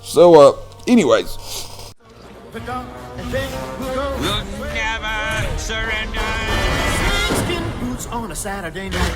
So, anyways. We'll never surrender. Skin boots on a Saturday night.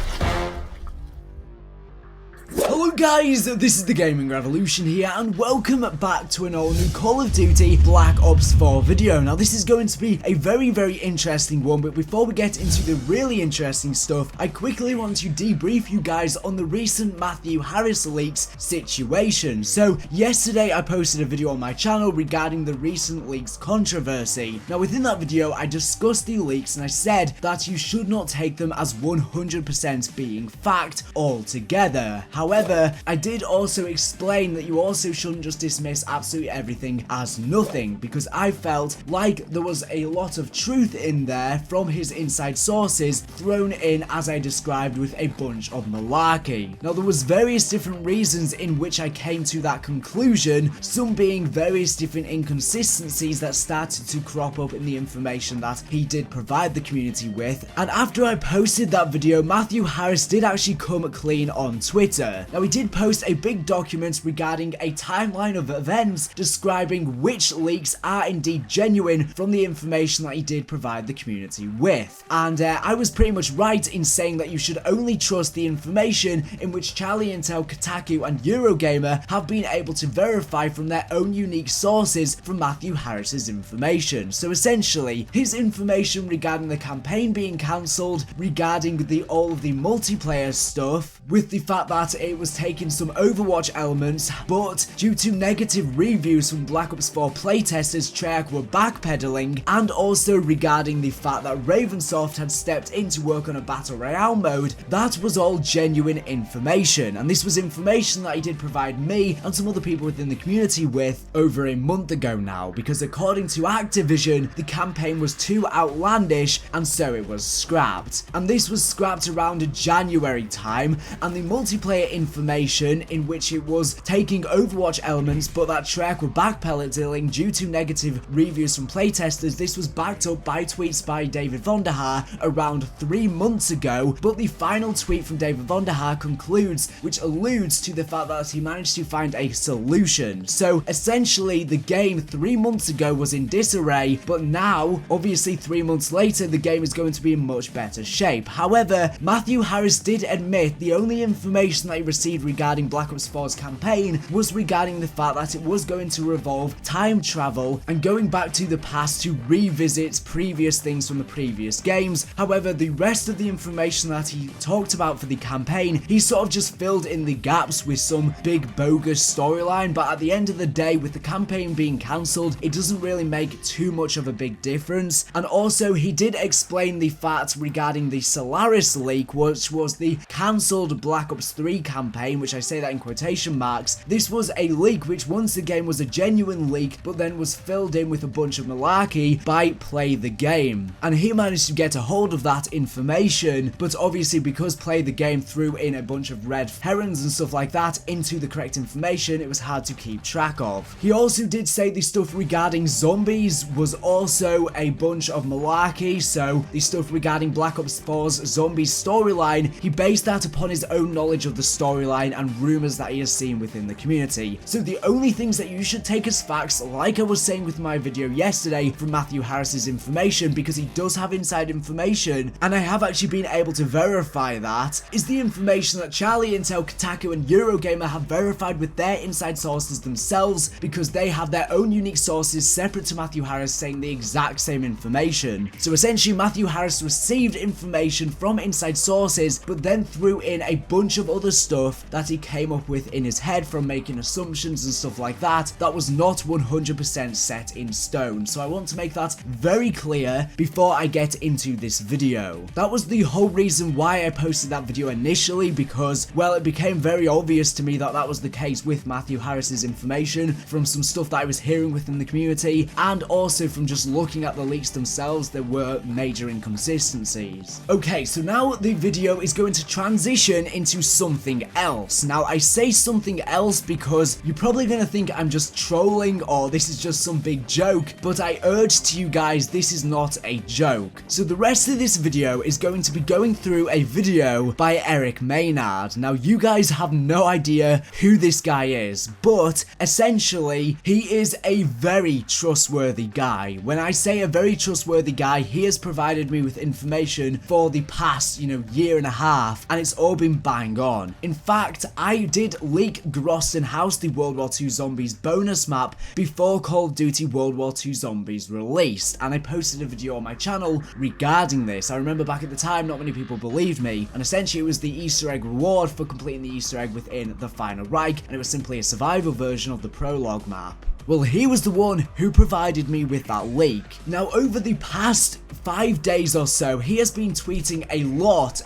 Hello guys, this is the Gaming Revolution here, and welcome back to an all new Call of Duty Black Ops 4 video. Now this is going to be a very interesting one, but before we get into the really interesting stuff, I quickly want to debrief you guys on the recent Matthew Harris leaks situation. So yesterday I posted a video on my channel regarding the recent leaks controversy. Now within that video I discussed the leaks and I said that you should not take them as 100% being fact altogether. However, I did also explain that you also shouldn't just dismiss absolutely everything as nothing, because I felt like there was a lot of truth in there from his inside sources thrown in, as I described, with a bunch of malarkey. Now there was various different reasons in which I came to that conclusion, some being various different inconsistencies that started to crop up in the information that he did provide the community with. And after I posted that video, Matthew Harris did actually come clean on Twitter. Now he did post a big document regarding a timeline of events describing which leaks are indeed genuine from the information that he did provide the community with. And I was pretty much right in saying that you should only trust the information in which Charlie Intel, Kotaku and Eurogamer have been able to verify from their own unique sources from Matthew Harris's information. So essentially, his information regarding the campaign being cancelled, regarding all of the multiplayer stuff, with the fact that it was taking some Overwatch elements, but due to negative reviews from Black Ops 4 playtesters, Treyarch were backpedaling, and also regarding the fact that Ravensoft had stepped in to work on a Battle Royale mode. That was all genuine information, and this was information that he did provide me and some other people within the community with over a month ago now, because according to Activision, the campaign was too outlandish and so it was scrapped. And this was scrapped around January time, and the multiplayer information in which it was taking Overwatch elements but that Treyarch were backpedaling due to negative reviews from playtesters, this was backed up by tweets by David Vonderhaar around 3 months ago, but the final tweet from David Vonderhaar concludes, which alludes to the fact that he managed to find a solution. So essentially the game 3 months ago was in disarray, but now obviously 3 months later the game is going to be in much better shape. However, Matthew Harris did admit the only information that he received regarding Black Ops 4's campaign was regarding the fact that it was going to revolve time travel and going back to the past to revisit previous things from the previous games. However, the rest of the information that he talked about for the campaign, he sort of just filled in the gaps with some big bogus storyline, but at the end of the day, with the campaign being cancelled, it doesn't really make too much of a big difference. And also, he did explain the fact regarding the Solaris leak, which was the cancelled Black Ops 3 campaign, which I say that in quotation marks. This was a leak which once again was a genuine leak, but then was filled in with a bunch of malarkey by Play the Game. And he managed to get a hold of that information, but obviously because Play the Game threw in a bunch of red herrings and stuff like that into the correct information, it was hard to keep track of. He also did say the stuff regarding zombies was also a bunch of malarkey, so the stuff regarding Black Ops 4's zombies storyline, he based that upon his own knowledge of the storyline and rumors that he has seen within the community. So the only things that you should take as facts, like I was saying with my video yesterday, from Matthew Harris's information, because he does have inside information, and I have actually been able to verify that, is the information that Charlie Intel, Kotaku and Eurogamer have verified with their inside sources themselves, because they have their own unique sources separate to Matthew Harris saying the exact same information. So essentially Matthew Harris received information from inside sources, but then threw in a bunch of other stuff that he came up with in his head from making assumptions and stuff like that, that was not 100% set in stone. So I want to make that very clear before I get into this video. That was the whole reason why I posted that video initially, because, well, it became very obvious to me that that was the case with Matthew Harris's information from some stuff that I was hearing within the community, and also from just looking at the leaks themselves, there were major inconsistencies. Okay, so now the video is going to transition into something else. Now, I say something else because you're probably gonna think I'm just trolling or this is just some big joke, but I urge to you guys, this is not a joke. So the rest of this video is going to be going through a video by Eric Maynard. Now, you guys have no idea who this guy is, but essentially, he is a very trustworthy guy. When I say a very trustworthy guy, he has provided me with information for the past, year and a half, and it's all been bang on. In fact, I did leak Groston House, the World War II Zombies bonus map, before Call of Duty World War II Zombies released, and I posted a video on my channel regarding this. I remember back at the time, not many people believed me, and essentially it was the Easter egg reward for completing the Easter egg within the Final Reich, and it was simply a survival version of the prologue map. Well, he was the one who provided me with that leak. Now, over the past 5 days or so, he has been tweeting a lot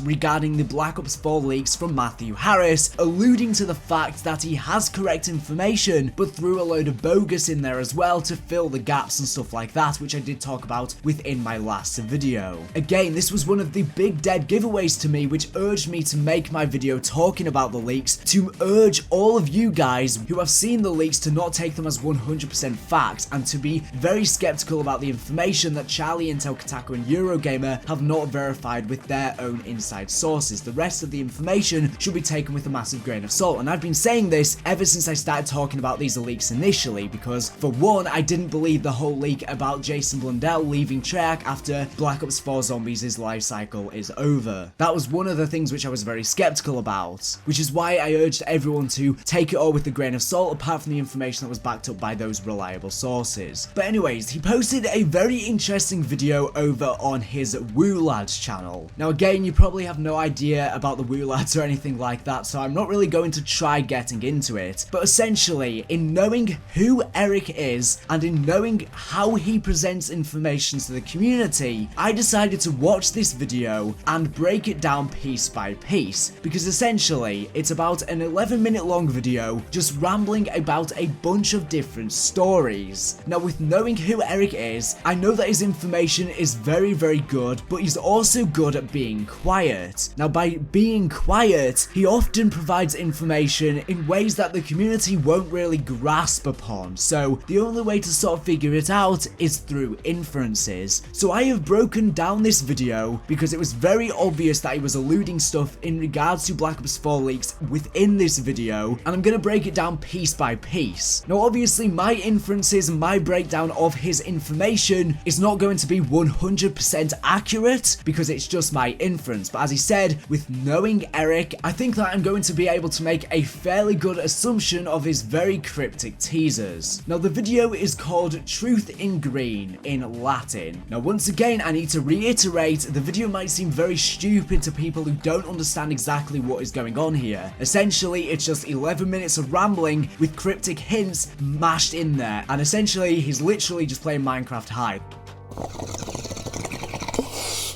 regarding the Black Ops 4 leaks from Matthew Harris, alluding to the fact that he has correct information, but threw a load of bogus in there as well to fill the gaps and stuff like that, which I did talk about within my last video. Again, this was one of the big dead giveaways to me, which urged me to make my video talking about the leaks, to urge all of you guys who have seen the leaks to not take them as 100% fact, and to be very skeptical about the information that Charlie, Intel, Kotaku, and Eurogamer have not verified with their own inside sources. The rest of the information should be taken with a massive grain of salt, and I've been saying this ever since I started talking about these leaks initially, because for one, I didn't believe the whole leak about Jason Blundell leaving Treyarch after Black Ops 4 Zombies' life cycle is over. That was one of the things which I was very skeptical about, which is why I urged everyone to take it all with a grain of salt, apart from the information that was backed up by those reliable sources. But anyways, he posted a very interesting video over on his Woo Lads channel. Now again, you probably have no idea about the Woo Lads or anything like that, so I'm not really going to try getting into it. But essentially, in knowing who Eric is, and in knowing how he presents information to the community, I decided to watch this video and break it down piece by piece, because essentially, it's about an 11-minute long video just rambling about a bunch of different stories. Now, with knowing who Eric is, I know that his information is very good, but he's also good at being quiet. Now, by being quiet, he often provides information in ways that the community won't really grasp upon, so the only way to sort of figure it out is through inferences. So I have broken down this video because it was very obvious that he was alluding stuff in regards to Black Ops 4 leaks within this video, and I'm gonna break it down piece by piece. Now, obviously, my inferences and my breakdown of his information is not going to be 100% accurate because it's just my inference, but as he said, with knowing Eric, I think that I'm going to be able to make a fairly good assumption of his very cryptic teasers. Now, the video is called Truth in Green in Latin. Now, once again, I need to reiterate, the video might seem very stupid to people who don't understand exactly what is going on here. Essentially, it's just 11 minutes of rambling with cryptic hints mashed in there, and essentially he's literally just playing Minecraft high.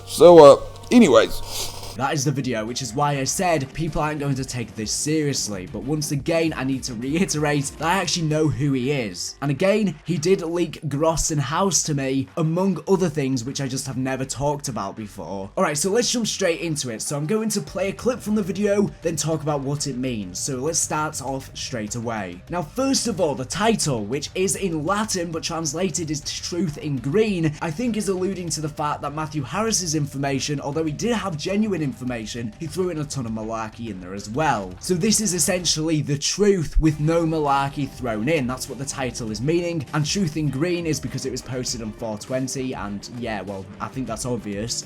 So, anyways. That is the video, which is why I said people aren't going to take this seriously. But once again, I need to reiterate that I actually know who he is. And again, he did leak Groston House to me, among other things which I just have never talked about before. Alright, so let's jump straight into it. So I'm going to play a clip from the video, then talk about what it means. So let's start off straight away. Now, first of all, the title, which is in Latin but translated as Truth in Green, I think is alluding to the fact that Matthew Harris's information, although he did have genuine information, he threw in a ton of malarkey in there as well. So this is essentially the truth with no malarkey thrown in. That's what the title is meaning. And Truth in Green is because it was posted on 420, and yeah, well, I think that's obvious.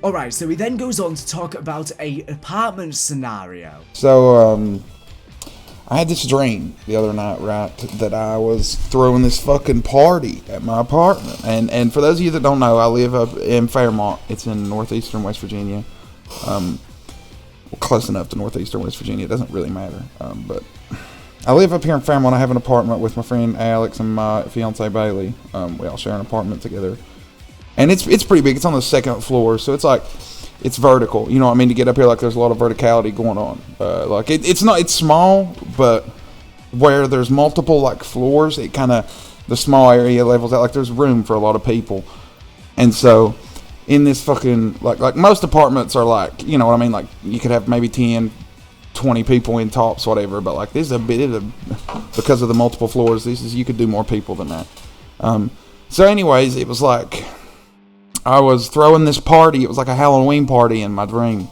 Alright, so he then goes on to talk about a apartment scenario. So, I had this dream the other night, right, that I was throwing this fucking party at my apartment. And for those of you that don't know, I live up in Fairmont. It's in northeastern West Virginia. Close enough to northeastern West Virginia, it doesn't really matter. But I live up here in Fairmont. I have an apartment with my friend Alex and my fiance Bailey. We all share an apartment together. And it's pretty big. It's on the second floor, so it's like, it's vertical. You know what I mean? To get up here, like, there's a lot of verticality going on. Like, it's small, but where there's multiple, like, floors, it kind of, the small area levels out. Like, there's room for a lot of people. And so, in this fucking, like most apartments are like, you know what I mean? Like, you could have maybe 10, 20 people in tops, whatever. But like, this is a bit of because of the multiple floors. You could do more people than that. So anyways, it was like I was throwing this party. It was like a Halloween party in my dream.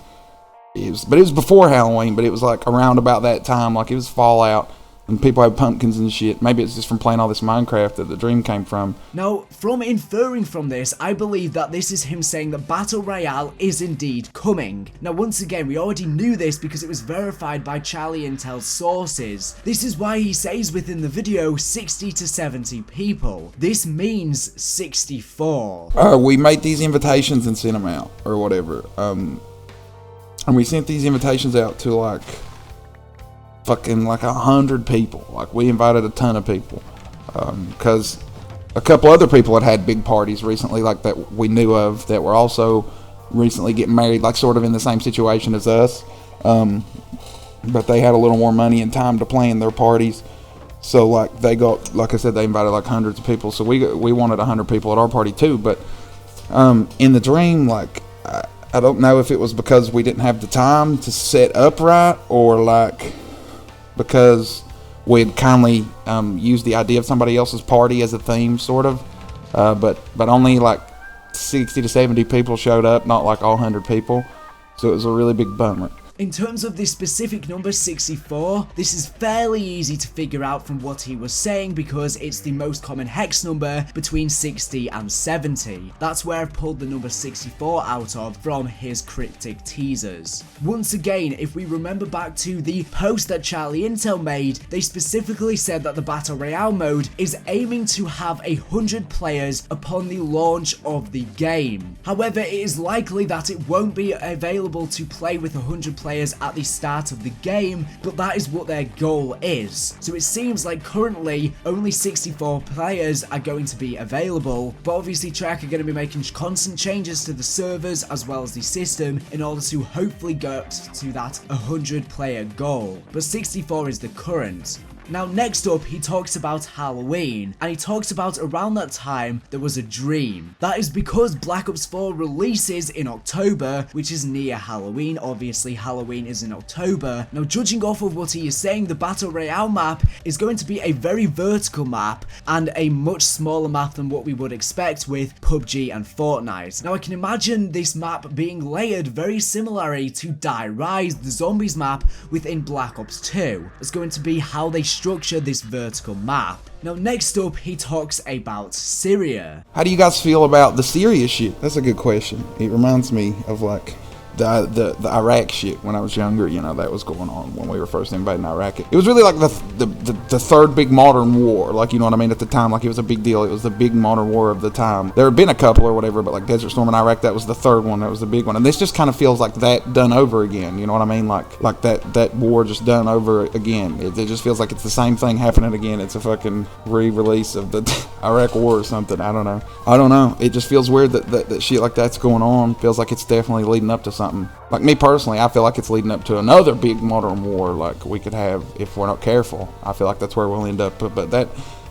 But it was before Halloween. But it was like around about that time. Like, it was Fallout. And people have pumpkins and shit. Maybe it's just from playing all this Minecraft that the dream came from. Now, from inferring from this, I believe that this is him saying that Battle Royale is indeed coming. Now, once again, we already knew this because it was verified by Charlie Intel's sources. This is why he says within the video 60 to 70 people. This means 64. We made these invitations and sent them out, or whatever. And we sent these invitations out to like fucking like 100 people. Like, we invited a ton of people because a couple other people had big parties recently, like that we knew of, that were also recently getting married, like sort of in the same situation as us, but they had a little more money and time to plan their parties. So like, they got, like I said, they invited like hundreds of people. So we wanted 100 people at our party too. But in the dream, like, I don't know if it was because we didn't have the time to set up right, or like because we'd kindly used the idea of somebody else's party as a theme, sort of. But only like 60 to 70 people showed up, not like all 100 people. So it was a really big bummer. In terms of this specific number 64, this is fairly easy to figure out from what he was saying because it's the most common hex number between 60 and 70. That's where I've pulled the number 64 out of from his cryptic teasers. Once again, if we remember back to the post that Charlie Intel made, they specifically said that the Battle Royale mode is aiming to have 100 players upon the launch of the game. However, it is likely that it won't be available to play with 100 players at the start of the game, but that is what their goal is. So it seems like currently only 64 players are going to be available, but obviously Trek are going to be making constant changes to the servers as well as the system in order to hopefully get to that 100 player goal. But 64 is the current. Now, next up, he talks about Halloween, and he talks about around that time there was a dream. That is because Black Ops 4 releases in October, which is near Halloween. Obviously, Halloween is in October. Now, judging off of what he is saying, the Battle Royale map is going to be a very vertical map and a much smaller map than what we would expect with PUBG and Fortnite. Now, I can imagine this map being layered very similarly to Die Rise, the zombies map within Black Ops 2. It's going to be how they structure this vertical map. Now, next up, he talks about Syria. How do you guys feel about the Syria shit? That's a good question. It reminds me of like the Iraq shit when I was younger. You know, that was going on when we were first invading Iraq. It was really like the third big modern war. Like, you know what I mean? At the time, like, it was a big deal. It was the big modern war of the time. There had been a couple or whatever, but like Desert Storm in Iraq, that was the third one. That was the big one. And this just kind of feels like that done over again. You know what I mean? Like that war just done over again. It just feels like it's the same thing happening again. It's a fucking re-release of the Iraq war or something. I don't know. It just feels weird that shit like that's going on. Feels like it's definitely leading up to something. Like, me personally, I feel like it's leading up to another big modern war like we could have if we're not careful. I feel like that's where we'll end up. But that,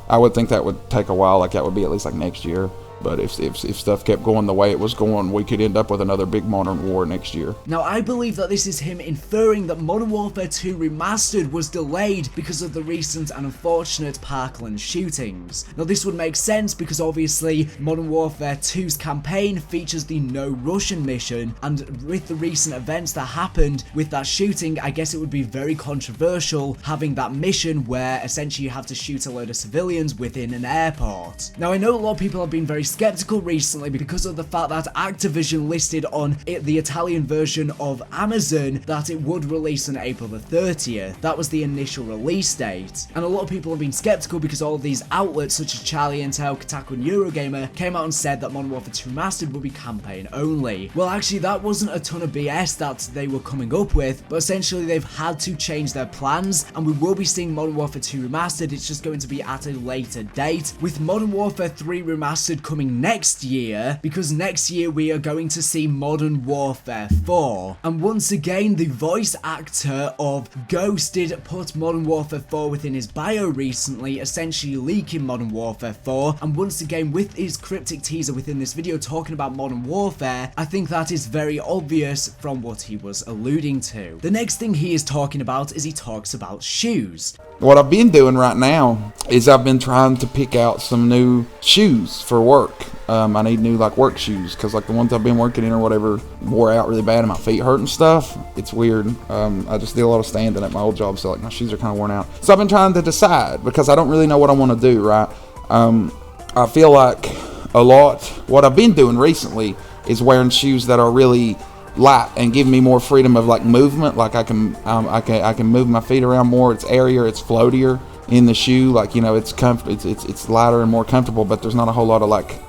I would think that would take a while. Like, that would be at least like next year. But if stuff kept going the way it was going, we could end up with another big modern war next year. Now, I believe that this is him inferring that Modern Warfare 2 Remastered was delayed because of the recent and unfortunate Parkland shootings. Now, this would make sense because obviously Modern Warfare 2's campaign features the No Russian mission, and with the recent events that happened with that shooting, I guess it would be very controversial having that mission where essentially you have to shoot a load of civilians within an airport. Now, I know a lot of people have been very skeptical recently because of the fact that Activision listed on the Italian version of Amazon that it would release on April the 30th. That was the initial release date. And a lot of people have been skeptical because all of these outlets such as Charlie Intel, Kotaku and Eurogamer came out and said that Modern Warfare 2 Remastered would be campaign only. Well, actually, that wasn't a ton of BS that they were coming up with, but essentially they've had to change their plans, and we will be seeing Modern Warfare 2 Remastered. It's just going to be at a later date, with Modern Warfare 3 Remastered coming coming next year, because next year we are going to see Modern Warfare 4. And once again, the voice actor of Ghost did put Modern Warfare 4 within his bio recently, essentially leaking Modern Warfare 4. And once again, with his cryptic teaser within this video talking about Modern Warfare, I think that is very obvious from what he was alluding to. The next thing he is talking about is he talks about shoes. What I've been doing right now is I've been trying to pick out some new shoes for work. I need new like work shoes because like the ones I've been working in or whatever wore out really bad and my feet hurt and stuff. It's weird. I just did a lot of standing at my old job, so like my shoes are kind of worn out. So I've been trying to decide because I don't really know what I want to do, right? I feel like a lot what I've been doing recently is wearing shoes that are really light and give me more freedom of like movement. Like I can move my feet around more. It's airier, it's floatier in the shoe. Like, you know, it's it's lighter and more comfortable, but there's not a whole lot of like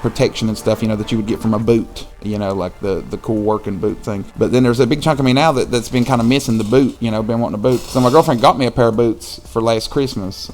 protection and stuff, you know, that you would get from a boot, you know, like the cool working boot thing. But then there's a big chunk of me now that's been kind of missing the boot, you know, been wanting a boot. So my girlfriend got me a pair of boots for last Christmas,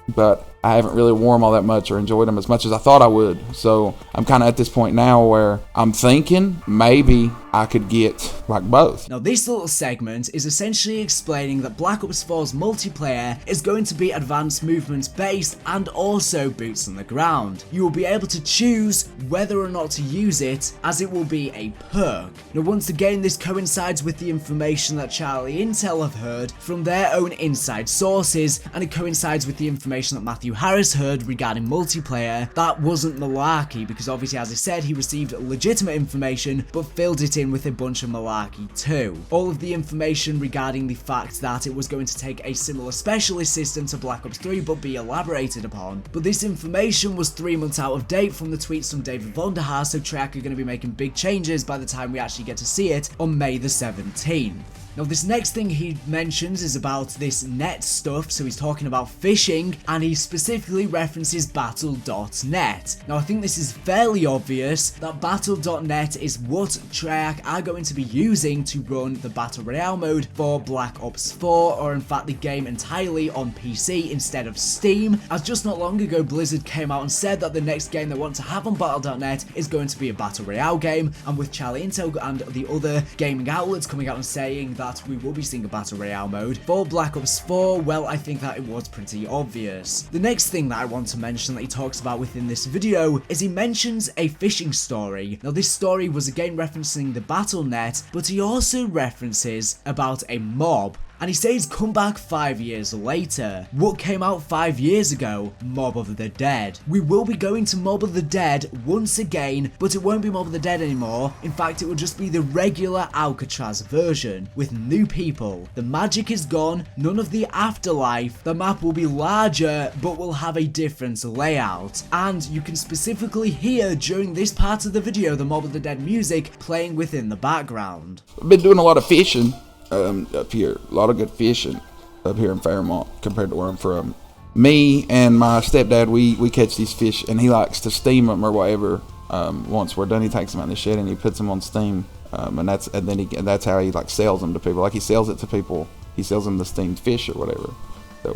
but I haven't really worn them all that much or enjoyed them as much as I thought I would. So I'm kind of at this point now where I'm thinking maybe I could get like both. Now this little segment is essentially explaining that Black Ops 4's multiplayer is going to be advanced movement based and also boots on the ground. You will be able to choose whether or not to use it, as it will be a perk. Now once again, this coincides with the information that Charlie Intel have heard from their own inside sources, and it coincides with the information that Matthew Harris heard regarding multiplayer. That wasn't malarkey, because obviously, as I said, he received legitimate information but filled it in with a bunch of malarkey too. All of the information regarding the fact that it was going to take a similar specialist system to Black Ops 3 but be elaborated upon. But this information was 3 months out of date from the tweets from David Vonderhaar, so Treyarch are going to be making big changes by the time we actually get to see it on May the 17th. Now this next thing he mentions is about this net stuff, so he's talking about phishing, and he specifically references Battle.net. Now I think this is fairly obvious that Battle.net is what Treyarch are going to be using to run the Battle Royale mode for Black Ops 4, or in fact the game entirely on PC instead of Steam, as just not long ago Blizzard came out and said that the next game they want to have on Battle.net is going to be a Battle Royale game, and with Charlie Intel and the other gaming outlets coming out and saying that we will be seeing a Battle Royale mode for Black Ops 4, well, I think that it was pretty obvious. The next thing that I want to mention that he talks about within this video is he mentions a phishing story. Now this story was again referencing the Battlenet, but he also references about a mob. And he says come back 5 years later. What came out 5 years ago? Mob of the Dead. We will be going to Mob of the Dead once again, but it won't be Mob of the Dead anymore. In fact, it will just be the regular Alcatraz version with new people. The magic is gone, none of the afterlife. The map will be larger, but will have a different layout. And you can specifically hear during this part of the video the Mob of the Dead music playing within the background. I've been doing a lot of fishing up here, a lot of good fishing up here in Fairmont compared to where I'm from. Me and my stepdad, we catch these fish, and he likes to steam them or whatever. Once we're done, he takes them out in the shed and he puts them on steam, and that's how he like sells them to people. Like he sells it to people, he sells them the steamed fish or whatever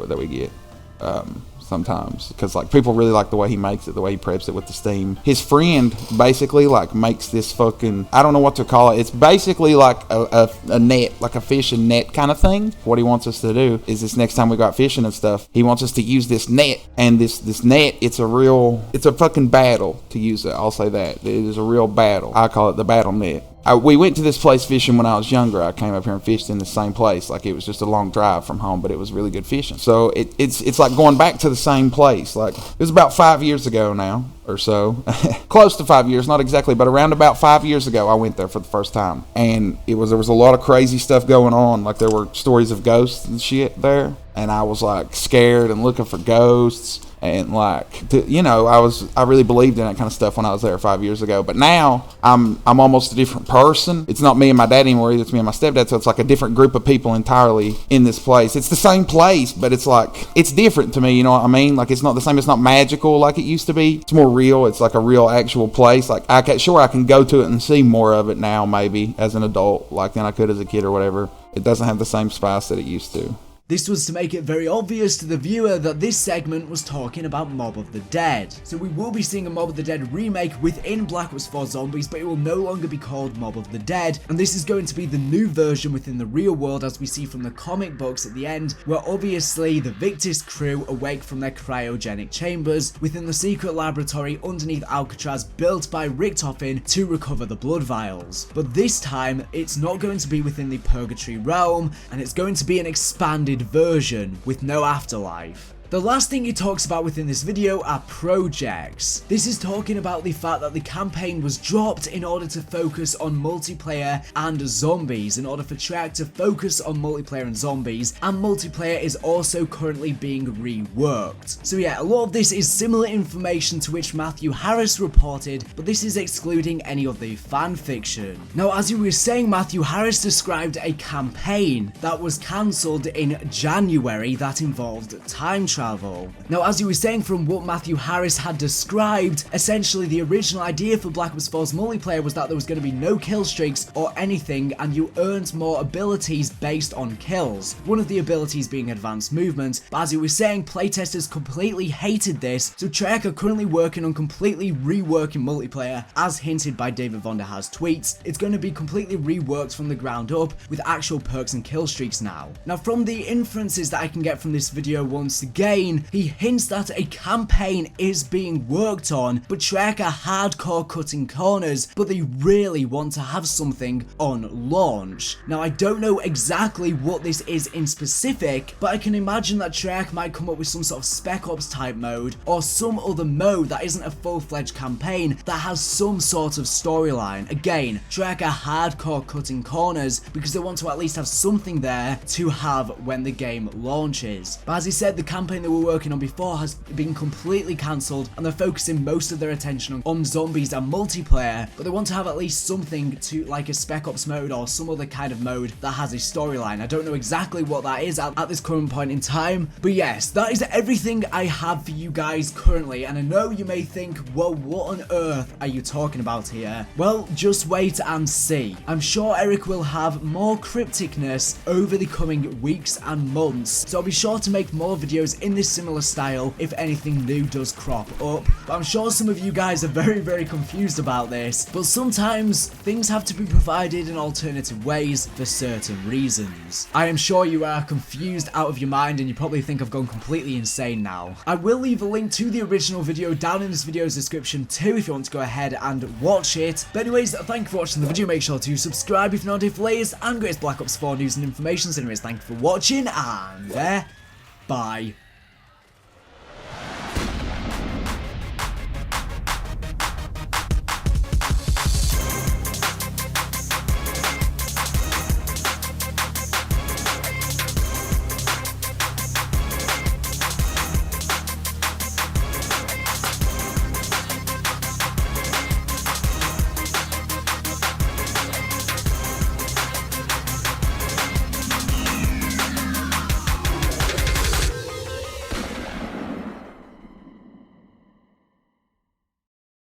that we get. Sometimes, because like people really like the way he makes it, the way he preps it with the steam. His friend basically like makes this fucking, I don't know what to call it. It's basically like a net, like a fishing net kind of thing. What he wants us to do is this next time we go out fishing and stuff, he wants us to use this net, and this net, it's a fucking battle to use it. I'll say that. It is a real battle. I call it the Battlenet. We went to this place fishing when I was younger. I came up here and fished in the same place. Like it was just a long drive from home, but it was really good fishing. So it's like going back to the same place. Like it was about 5 years ago now or so, close to 5 years, not exactly, but around about 5 years ago, I went there for the first time, and there was a lot of crazy stuff going on. Like there were stories of ghosts and shit there, and I was like scared and looking for ghosts. And like, you know, I really believed in that kind of stuff when I was there 5 years ago. But now I'm almost a different person. It's not me and my dad anymore. It's me and my stepdad. So it's like a different group of people entirely in this place. It's the same place, but it's like, it's different to me. You know what I mean? Like it's not the same. It's not magical like it used to be. It's more real. It's like a real actual place. Like I can go to it and see more of it now, maybe as an adult, like than I could as a kid or whatever. It doesn't have the same spice that it used to. This was to make it very obvious to the viewer that this segment was talking about Mob of the Dead. So we will be seeing a Mob of the Dead remake within Black Ops 4 Zombies, but it will no longer be called Mob of the Dead, and this is going to be the new version within the real world, as we see from the comic books at the end, where obviously the Victis crew awake from their cryogenic chambers within the secret laboratory underneath Alcatraz built by Richtofen to recover the blood vials. But this time, it's not going to be within the Purgatory realm, and it's going to be an expanded version with no afterlife. The last thing he talks about within this video are projects. This is talking about the fact that the campaign was dropped in order to focus on multiplayer and zombies, in order for Treyarch to focus on multiplayer and zombies, and multiplayer is also currently being reworked. So yeah, a lot of this is similar information to which Matthew Harris reported, but this is excluding any of the fan fiction. Now, as you were saying, Matthew Harris described a campaign that was cancelled in January that involved time travel. Now, as you were saying, from what Matthew Harris had described, essentially the original idea for Black Ops 4's multiplayer was that there was going to be no kill streaks or anything, and you earned more abilities based on kills. One of the abilities being advanced movement, but as you were saying, playtesters completely hated this, so Treyarch are currently working on completely reworking multiplayer, as hinted by David Vonderhaar's tweets. It's going to be completely reworked from the ground up, with actual perks and kill streaks now. Now, from the inferences that I can get from this video once again, he hints that a campaign is being worked on, but Treyarch are hardcore cutting corners, but they really want to have something on launch. Now, I don't know exactly what this is in specific, but I can imagine that Treyarch might come up with some sort of Spec Ops type mode, or some other mode that isn't a full-fledged campaign, that has some sort of storyline. Again, Treyarch are hardcore cutting corners, because they want to at least have something there to have when the game launches. But as he said, the campaign they were working on before has been completely cancelled, and they're focusing most of their attention on zombies and multiplayer, but they want to have at least something to, like a Spec Ops mode or some other kind of mode that has a storyline. I don't know exactly what that is at this current point in time, but yes, that is everything I have for you guys currently, and I know you may think, well, what on earth are you talking about here? Well, just wait and see. I'm sure Eric will have more crypticness over the coming weeks and months, so I'll be sure to make more videos in this similar style if anything new does crop up. But I'm sure some of you guys are very confused about this, but sometimes things have to be provided in alternative ways for certain reasons. I am sure you are confused out of your mind, and you probably think I've gone completely insane now. I will leave a link to the original video down in this video's description too if you want to go ahead and watch it. But anyways, thank you for watching the video. Make sure to subscribe if you're not here for latest and greatest Black Ops 4 news and information. So anyways, thank you for watching, and bye.